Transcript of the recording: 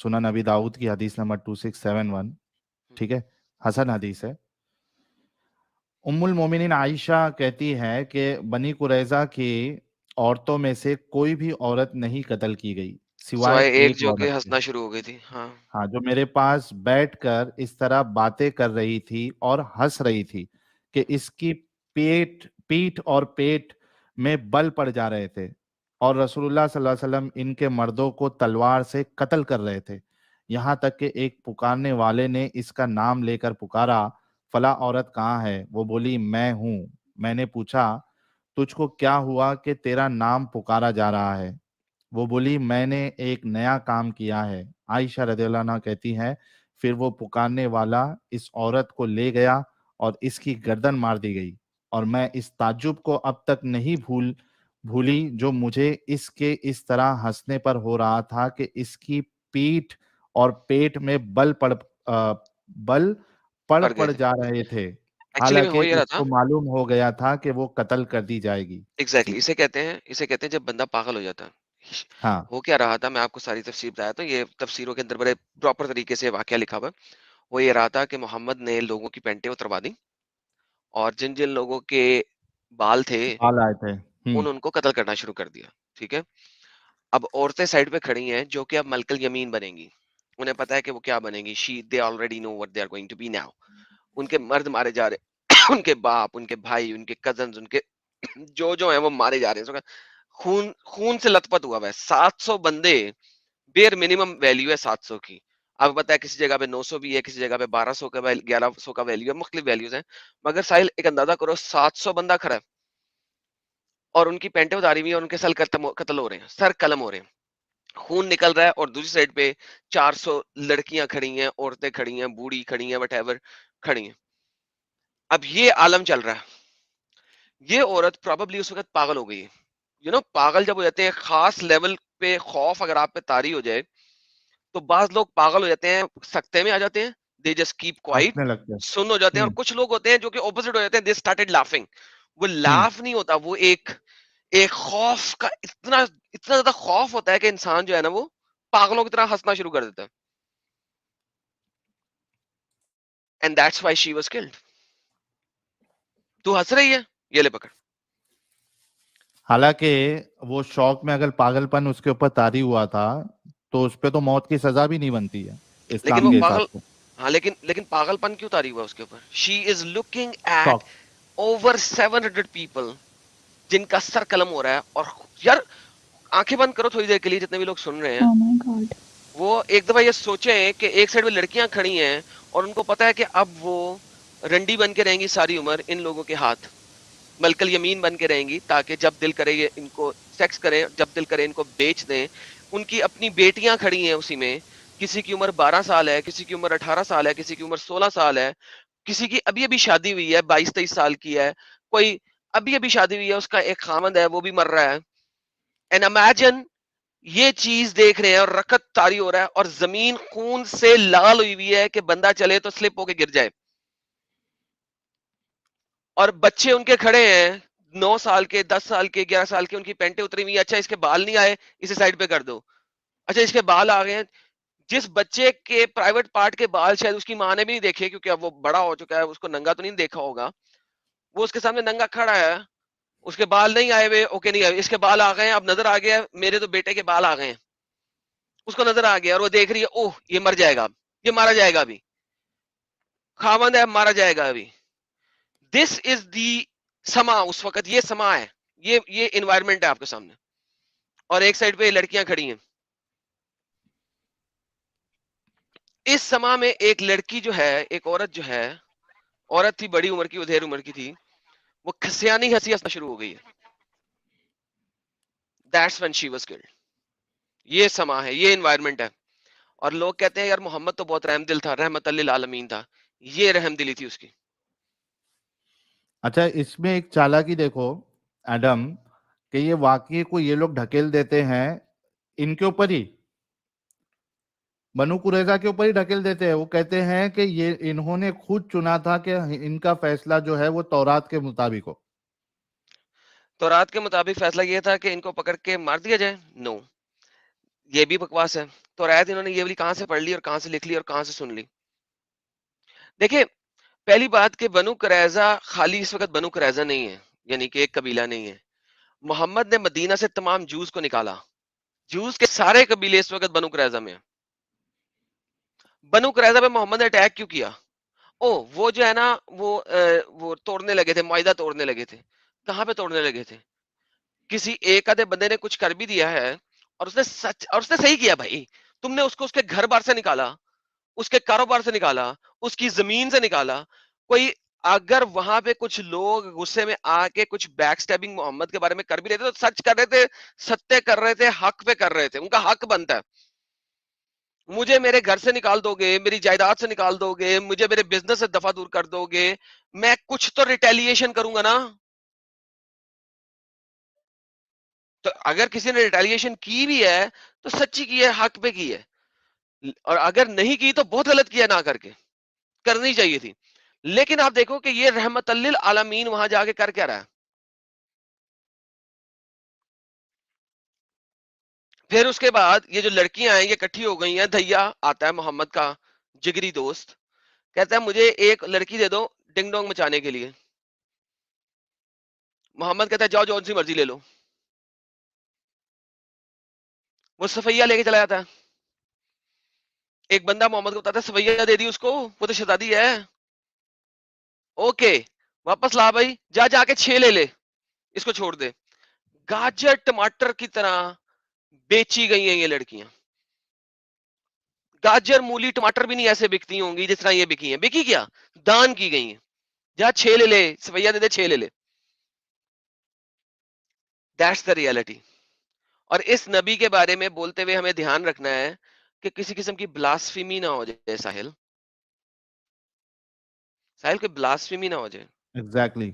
سنن ابی داؤد کی حدیث نمبر 2671, ٹھیک ہے, حسن حدیث ہے. ام المومنین عائشہ کہتی ہے کہ بنی قریظہ کی عورتوں میں سے کوئی بھی عورت نہیں قتل کی گئی سوائے سوائے ایک ایک جو کہ عورت کے. ہنسنا شروع ہو گئی تھی. ہاں ہاں, جو میرے پاس بیٹھ کر اس طرح باتیں کر رہی تھی اور ہنس رہی تھی کہ اس کی پیٹھ اور پیٹ میں بل پڑ جا رہے تھے, اور رسول اللہ صلی اللہ علیہ وسلم ان کے مردوں کو تلوار سے قتل کر رہے تھے. یہاں تک کہ ایک پکارنے والے نے اس کا نام لے کر پکارا, فلاں عورت کہاں ہے؟ وہ بولی میں ہوں. میں نے پوچھا تجھ کو کیا ہوا کہ تیرا نام پکارا جا رہا ہے؟ وہ بولی میں نے ایک نیا کام کیا ہے. عائشہ رضی اللہ عنہا کہتی ہیں پھر وہ پکارنے والا اس عورت کو لے گیا اور اس کی گردن مار دی گئی, اور میں اس تعجب کو اب تک نہیں بھولی جو مجھے اس کے اس طرح ہنسنے پر ہو رہا تھا کہ اس کی پیٹھ اور پیٹ میں بل پڑ گئے تھے. جا رہے تھے, ایکچولی میں ہو حالانکہ یہ رہا اس تھا. کو معلوم ہو گیا تھا کہ وہ قتل کر دی جائے گی. ایگزیکٹلی جی اسے کہتے ہیں جب بندہ پاگل ہو جاتا ہے. ہاں, ہو کیا رہا تھا, میں آپ کو ساری تفسیر بتایا تو یہ تفسیروں کے اندر بڑے پراپر طریقے سے واقعہ لکھا ہوا ہے. وہ یہ رہا تھا کہ محمد نے لوگوں کی پینٹیں اتروا دی, اور جن جن لوگوں کے بال تھے بال آئے تھے. ان کو قتل کرنا شروع کر دیا. ٹھیک ہے, اب عورتیں سائڈ پہ کھڑی ہیں جو کہ اب ملکل یمین بنیں گی. انہیں پتا ہے کہ وہ کیا بنیں گی. They already know what they are going to be now. ان کے مرد مارے جا رہے ان کے باپ, ان کے بھائی, ان کے کزنز, ان کے جو ہیں وہ مارے جا رہے ہیں. خون سے لت پت ہوا ہے. 700 بندے بیر منیمم ویلیو ہے 700 کی. اب پتا ہے کسی جگہ پہ 900 بھی ہے, کسی جگہ پہ 1200 کا 1100 کا ویلیو ہے, مختلف ویلیوز ہیں. مگر ساحل ایک اندازہ کرو 700 بندہ کھڑا ہے اور ان کی پینٹیں اتاری ہوئی ہیں اور ان کے سر قتل ہو رہے ہیں, سر قلم ہو رہے ہیں, خون نکل رہا ہے. اور دوسری سائڈ پہ 400 لڑکیاں کھڑی ہیں, عورتیں کھڑی ہیں, بوڑھی کھڑی ہیں, وٹ ایور کھڑی ہیں. اب یہ عالم چل رہا ہے. یہ عورت پروبیبلی اس وقت پاگل ہو گئی ہے. پاگل جب ہو جاتے ہیں خاص لیول پہ, خوف اگر آپ پہ طاری ہو جائے تو بعض لوگ پاگل ہو جاتے ہیں, سکتے میں آ جاتے ہیں. دے جسٹ کیپ کوائٹ, ہنسنے لگتے سن ہو جاتے ہیں. اور کچھ لوگ ہوتے ہیں جو کہ اپوزٹ ہو جاتے ہیں, دے اسٹارٹڈ لافنگ. وہ لاف نہیں ہوتا, وہ ایک خوف کا اتنا زیادہ خوف ہوتا ہے کہ انسان جو ہے نا وہ پاگلوں کی طرح ہنسنا شروع کر دیتا ہے. And that's why she was killed. تو ہنس رہی ہے, یہ لے پکڑ. حالانکہ وہ شوق میں اگر پاگل پن اس کے اوپر طاری ہوا تھا تو اس پہ تو موت کی سزا بھی نہیں بنتی ہے لیکن اسلام وہ کے حساب پاگل, سے. ہاں لیکن پاگل پن کیوں تاری ہوا اس کے اوپر؟ شی از لوکنگ ایٹ شوق. اوور 700 پیپل جن کا سر قلم ہو رہا ہے. اور یار آنکھیں بند کرو تھوڑی دیر کے لیے, جتنے بھی لوگ سن رہے ہیں, Oh my God. وہ ایک دفعہ یہ سوچیں کہ ایک سائڈ میں لڑکیاں کھڑی ہیں اور ان کو پتا ہے کہ اب وہ رنڈی بن کے رہیں گی ساری عمر ان لوگوں کے ہاتھ, ملکل یمین بن کے رہیں گی, تاکہ جب دل کرے یہ ان کو سیکس کریں, جب دل کرے ان کو بیچ دیں. ان کی اپنی بیٹیاں کھڑی ہیں اسی میں, کسی کی عمر 12 سال ہے, کسی کی عمر 18 سال ہے, کسی کی عمر 16 سال ہے, کسی کی ابھی ابھی شادی ہوئی ہے 22-23 سال کی ہے, کوئی ابھی ابھی شادی ہوئی ہے, اس کا ایک خامند ہے وہ بھی مر رہا ہے. اینڈ امیجن یہ چیز دیکھ رہے ہیں اور رکت طاری ہو رہا ہے اور زمین خون سے لال ہوئی ہوئی ہے کہ بندہ چلے تو سلپ ہو کے گر جائے. اور بچے ان کے کھڑے ہیں 9 سال کے, 10 سال کے, 11 سال کے, ان کی پینٹیں اتری ہوئی. اچھا اس کے بال نہیں آئے, اسے سائڈ پہ کر دو. اچھا اس کے بال آ گئے ہیں, جس بچے کے پرائیویٹ پارٹ کے بال شاید اس کی ماں نے بھی نہیں دیکھے کیونکہ اب وہ بڑا ہو چکا ہے, اس کو ننگا تو نہیں دیکھا ہوگا, وہ اس کے سامنے ننگا کھڑا ہے, اس کے بال نہیں آئے ہوئے, اوکے نہیں آئے, اس کے بال آ گئے ہیں, اب نظر آ گیا میرے تو بیٹے کے بال آ گئے ہیں, اس کو نظر آ گیا, اور وہ دیکھ رہی ہے اوہ یہ مر جائے گا, یہ مارا جائے گا ابھی, خاوند ہے مارا جائے گا ابھی. دس از دی سما, اس وقت یہ سما ہے, یہ انوائرمنٹ ہے آپ کے سامنے. اور ایک سائڈ پہ لڑکیاں کھڑی ہیں. اس سما میں ایک لڑکی جو ہے, ایک عورت جو ہے, عورت تھی بڑی عمر کی, ادھیر عمر کی تھی, وہ کھسیانی ہنسی ہنسنا شروع ہو گئی ہے. That's when she was killed. یہ سما ہے, یہ انوائرمنٹ ہے. اور لوگ کہتے ہیں یار محمد تو بہت رحم دل تھا, رحمت للعالمین تھا. یہ رحم دلی تھی اس کی. اچھا اس میں ایک چالاکی دیکھو ایڈم, کہ یہ واقعے کو یہ لوگ ڈھکیل دیتے ہیں ان کے اوپر ہی, بنو قریظہ کے اوپر ہی ڈھکیل دیتے ہیں. وہ کہتے ہیں کہ یہ انہوں نے خود چنا تھا کہ ان کا فیصلہ جو ہے وہ تورات کے مطابق ہو. تو رات کے مطابق فیصلہ یہ تھا کہ ان کو پکڑ کے مار دیا جائے. نو, یہ بھی بکواس ہے. تو آیت انہوں نے یہ والی کہاں سے پڑھ لی اور کہاں سے لکھ لی اور کہاں سے سن لی؟ دیکھیں پہلی بات کہ بنو قریظہ خالی اس وقت بنو قریظہ نہیں ہے، یعنی کہ ایک قبیلہ نہیں ہے. محمد نے مدینہ سے تمام جوز کو نکالا. جوز کے سارے قبیلے اس وقت بنو قریظہ میں ہیں. بنو قریظہ پہ محمد نے اٹیک کیوں کیا؟ او وہ جو ہے نا وہ توڑنے لگے تھے، معاہدہ توڑنے لگے تھے. کہاں پہ توڑنے لگے تھے؟ کسی ایک آدھے بندے نے کچھ کر بھی دیا ہے اور اس نے سچ اور اس نے صحیح کیا. بھائی تم نے اس کو اس کے گھر بار سے نکالا، اس کے کاروبار سے نکالا، اس کی زمین سے نکالا. کوئی اگر وہاں پہ کچھ لوگ غصے میں آ کے کچھ بیک سٹیبنگ محمد کے بارے میں کر بھی رہے تھے تو سچ کر رہے تھے، ستے کر رہے تھے، حق پہ کر رہے تھے. ان کا حق بنتا ہے. مجھے میرے گھر سے نکال دو گے، میری جائیداد سے نکال دو گے، مجھے میرے بزنس سے دفع دور کر دو گے، میں کچھ تو ریٹیلیشن کروں گا نا. تو اگر کسی نے ریٹیلیشن کی بھی ہے تو سچی کی ہے، حق پہ کی ہے. اور اگر نہیں کی تو بہت غلط کیا نہ کر کے، کرنی چاہیے تھی. لیکن آپ دیکھو کہ یہ رحمت للعالمین وہاں جا کے کر کیا رہا ہے. پھر اس کے بعد یہ جو لڑکیاں ہیں یہ کٹھی ہو گئی ہیں. دھیا آتا ہے محمد کا جگری دوست، کہتا ہے مجھے ایک لڑکی دے دو ڈنگ ڈونگ مچانے کے لیے. محمد کہتا ہے جاؤ جون سی مرضی لے لو. وہ صفیہ لے کے چلا جاتا ہے. ایک بندہ محمد کو بتاتا ہے صفیہ دے دی اس کو، وہ تو شہزادی ہے. اوکے واپس لا بھائی، جا جا کے 6 لے لے، اس کو چھوڑ دے. گاجر ٹماٹر کی طرح بیچی گئی ہیں یہ لڑکیاں. گاجر مولی ٹماٹر بھی نہیں ایسے بکتی ہوں گی جس طرح یہ بکی ہیں. بکی کیا؟ دان کی گئی ہیں. جا 6 لے لے، صفیہ دے دے 6 لے لے. That's the reality. اور اس نبی کے بارے میں بولتے ہوئے ہمیں دھیان رکھنا ہے کہ کسی قسم کی بلاسفیمی نہ ہو جائے. ساحل ساحل کوئی بلاسفیمی نہ ہو جائے. ایگزیکٹلی.